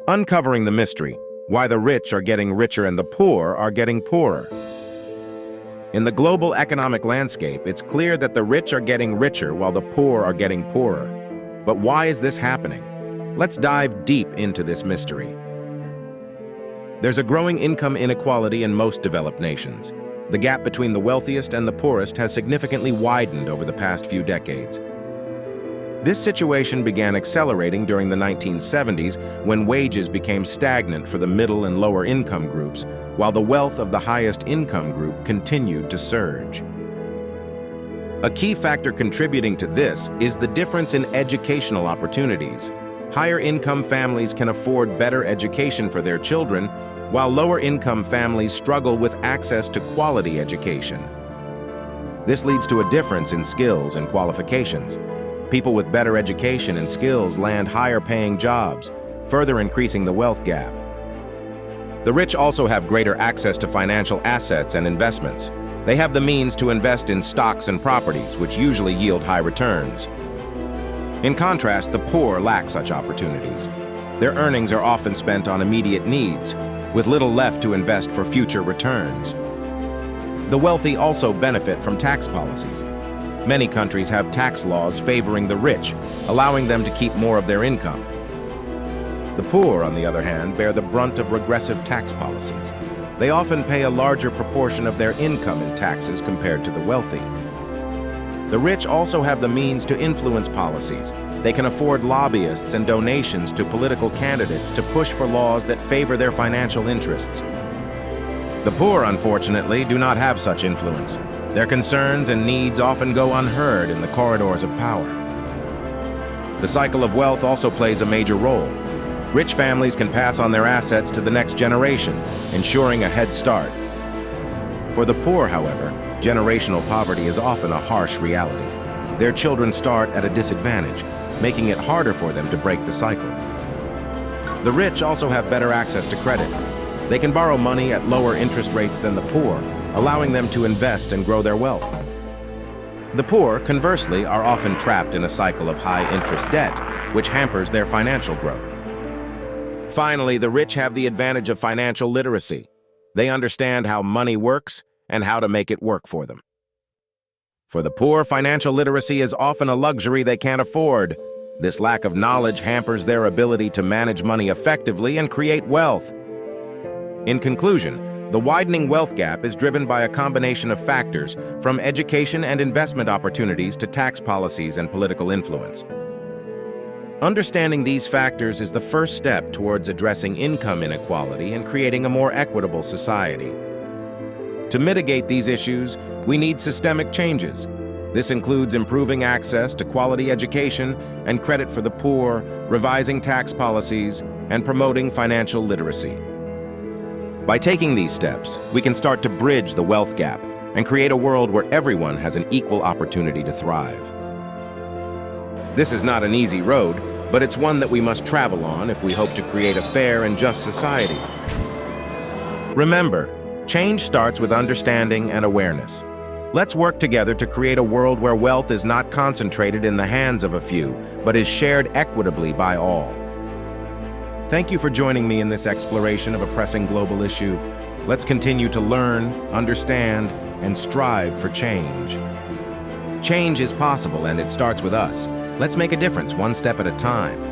Uncovering the mystery, why the rich are getting richer and the poor are getting poorer. In the global economic landscape, it's clear that the rich are getting richer while the poor are getting poorer. But why is this happening? Let's dive deep into this mystery. There's a growing income inequality in most developed nations. The gap between the wealthiest and the poorest has significantly widened over the past few decades. This situation began accelerating during the 1970s when wages became stagnant for the middle and lower income groups, while the wealth of the highest income group continued to surge. A key factor contributing to this is the difference in educational opportunities. Higher income families can afford better education for their children, while lower income families struggle with access to quality education. This leads to a difference in skills and qualifications. People with better education and skills land higher-paying jobs, further increasing the wealth gap. The rich also have greater access to financial assets and investments. They have the means to invest in stocks and properties, which usually yield high returns. In contrast, the poor lack such opportunities. Their earnings are often spent on immediate needs, with little left to invest for future returns. The wealthy also benefit from tax policies. Many countries have tax laws favoring the rich, allowing them to keep more of their income. The poor, on the other hand, bear the brunt of regressive tax policies. They often pay a larger proportion of their income in taxes compared to the wealthy. The rich also have the means to influence policies. They can afford lobbyists and donations to political candidates to push for laws that favor their financial interests. The poor, unfortunately, do not have such influence. Their concerns and needs often go unheard in the corridors of power. The cycle of wealth also plays a major role. Rich families can pass on their assets to the next generation, ensuring a head start. For the poor, however, generational poverty is often a harsh reality. Their children start at a disadvantage, making it harder for them to break the cycle. The rich also have better access to credit. They can borrow money at lower interest rates than the poor, allowing them to invest and grow their wealth. The poor, conversely, are often trapped in a cycle of high-interest debt, which hampers their financial growth. Finally, the rich have the advantage of financial literacy. They understand how money works and how to make it work for them. For the poor, financial literacy is often a luxury they can't afford. This lack of knowledge hampers their ability to manage money effectively and create wealth. In conclusion, the widening wealth gap is driven by a combination of factors, from education and investment opportunities to tax policies and political influence. Understanding these factors is the first step towards addressing income inequality and creating a more equitable society. To mitigate these issues, we need systemic changes. This includes improving access to quality education and credit for the poor, revising tax policies, and promoting financial literacy. By taking these steps, we can start to bridge the wealth gap and create a world where everyone has an equal opportunity to thrive. This is not an easy road, but it's one that we must travel on if we hope to create a fair and just society. Remember, change starts with understanding and awareness. Let's work together to create a world where wealth is not concentrated in the hands of a few, but is shared equitably by all. Thank you for joining me in this exploration of a pressing global issue. Let's continue to learn, understand, and strive for change. Change is possible, and it starts with us. Let's make a difference one step at a time.